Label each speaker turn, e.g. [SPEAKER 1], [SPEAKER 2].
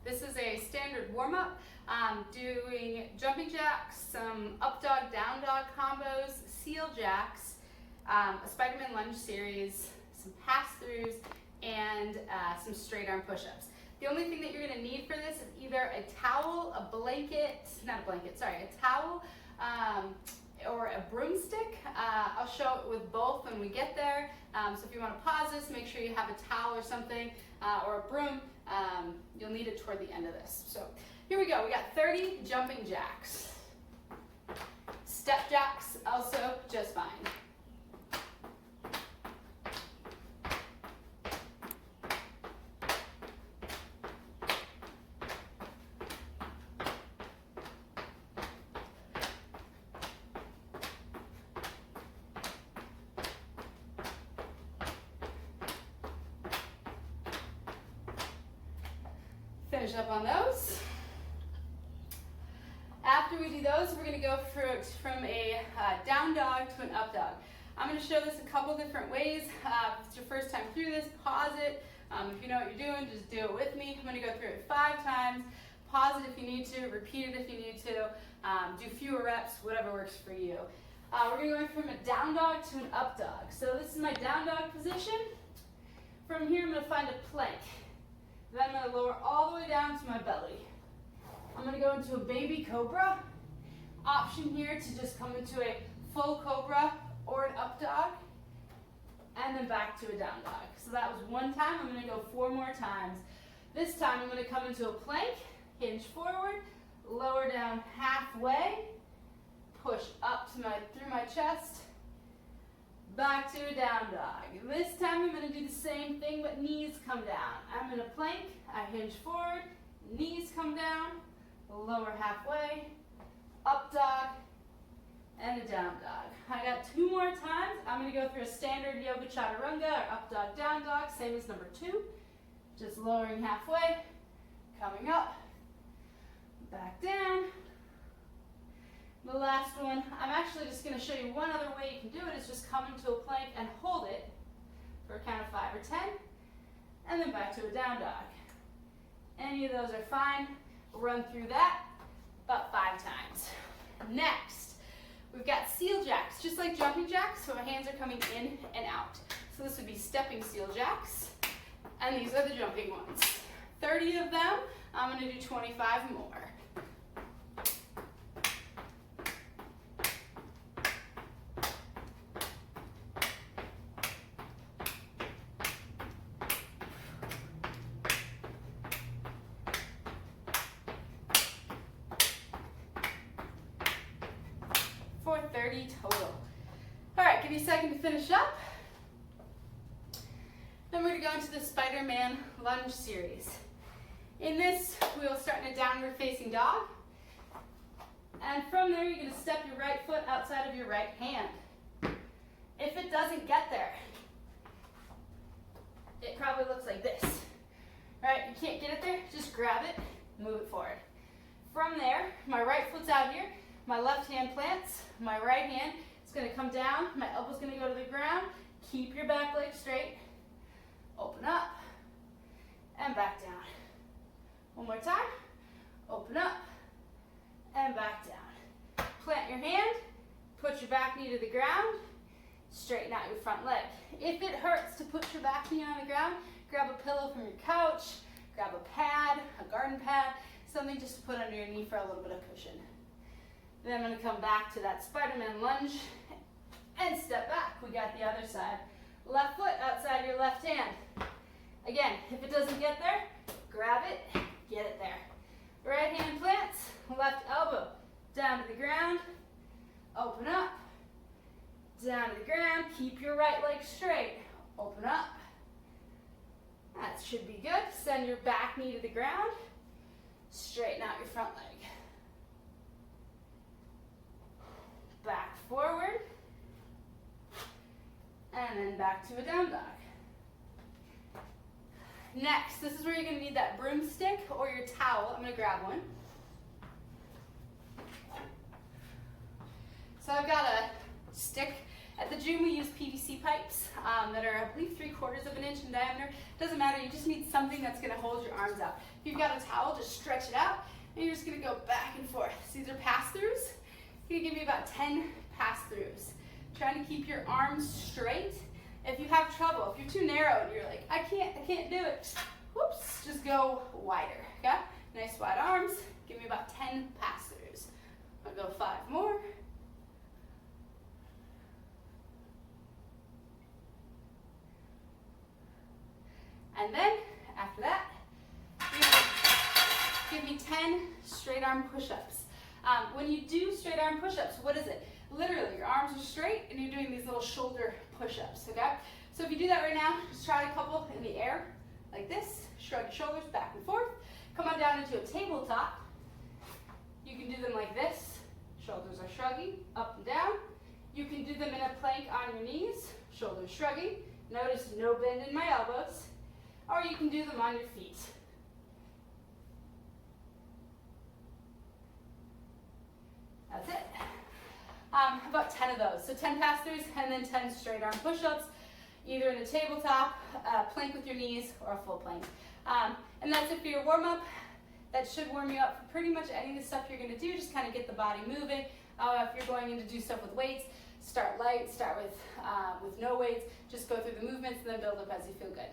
[SPEAKER 1] This is a standard warm-up, doing jumping jacks, some up dog, down dog combos, seal jacks, a Spider-Man lunge series, some pass-throughs, and some straight arm push-ups. The only thing that you're gonna need for this is either a towel, a blanket, not a blanket, sorry, a towel, or a broomstick. I'll show it with both when we get there. So if you want to pause this, make sure you have a towel or something, or a broom. You'll need it toward the end of this. So here we go. We got 30 jumping jacks. Step jacks also just fine. Finish up on those. After we do those, we're going to go from a down dog to an up dog. I'm going to show this a couple different ways. If it's your first time through this, pause it. If you know what you're doing, just do it with me. I'm going to go through it 5 times. Pause it if you need to, repeat it if you need to, do fewer reps, whatever works for you. We're going to go from a down dog to an up dog. So this is my down dog position. From here, I'm going to find a plank. Then I'm going to lower all the way down to my belly. I'm going to go into a baby cobra. Option here to just come into a full cobra or an up dog. And then back to a down dog. So that was 1 time. I'm going to go 4 more times. This time I'm going to come into a plank, hinge forward, lower down halfway, push up to through my chest, back to a down dog. This time I'm going to do the same thing, but knees come down. I'm in a plank, I hinge forward, knees come down, lower halfway, up dog, and a down dog. I got 2 more times. I'm going to go through a standard yoga chaturanga or up dog, down dog, same as number 2. Just lowering halfway, coming up, back down. The last one, I'm actually just going to show you one other way you can do it, is just come into a plank and hold it for a count of 5 or 10, and then back to a down dog. Any of those are fine. We'll run through that about 5 times. Next, we've got seal jacks, just like jumping jacks, so our hands are coming in and out. So this would be stepping seal jacks, and these are the jumping ones. 30 of them, I'm going to do 25 more. For 30 total. All right, give me a second to finish up. Then we're going to go into the Spider-Man lunge series. In this, we will start in a downward facing dog. And from there, you're going to step your right foot outside of your right hand. If it doesn't get there, it probably looks like this. All right, you can't get it there, just grab it, move it forward. From there, my right foot's out here. My left hand plants, my right hand is going to come down, my elbow's going to go to the ground. Keep your back leg straight, open up, and back down. One more time, open up, and back down. Plant your hand, put your back knee to the ground, straighten out your front leg. If it hurts to put your back knee on the ground, grab a pillow from your couch, grab a pad, a garden pad, something just to put under your knee for a little bit of cushion. Then I'm going to come back to that Spider-Man lunge and step back. We got the other side. Left foot outside your left hand. Again, if it doesn't get there, grab it, get it there. Right hand plants, left elbow down to the ground, open up, down to the ground, keep your right leg straight, open up. That should be good. Send your back knee to the ground, straighten out your front leg. Back forward, and then back to a down dog. Next, this is where you're going to need that broomstick or your towel. I'm going to grab one. So I've got a stick At the gym, we use PVC pipes that are, I believe, 3/4 of an inch in diameter. Doesn't matter, you just need something that's gonna hold your arms out. If you've got a towel, just stretch it out, and you're just gonna go back and forth. So these are pass-throughs. You're gonna give me about 10 pass-throughs. Trying to keep your arms straight. If you have trouble, if you're too narrow and you're like, I can't do it, whoops, just go wider, okay? Nice wide arms, give me about 10 pass-throughs. I'll go 5 more. And then, after that, give me 10 straight arm push-ups. When you do straight arm push-ups, what is it? Literally, your arms are straight and you're doing these little shoulder push-ups, okay? So if you do that right now, just try a couple in the air, like this. Shrug your shoulders back and forth. Come on down into a tabletop. You can do them like this. Shoulders are shrugging, up and down. You can do them in a plank on your knees, shoulders shrugging. Notice no bend in my elbows. Or you can do them on your feet. That's it. About 10 of those. So 10 pass-throughs and then 10 straight arm push-ups, either in a tabletop, plank with your knees, or a full plank. And that's it for your warm-up. That should warm you up for pretty much any of the stuff you're going to do. Just kind of get the body moving. If you're going in to do stuff with weights, start light, start with no weights. Just go through the movements and then build up as you feel good.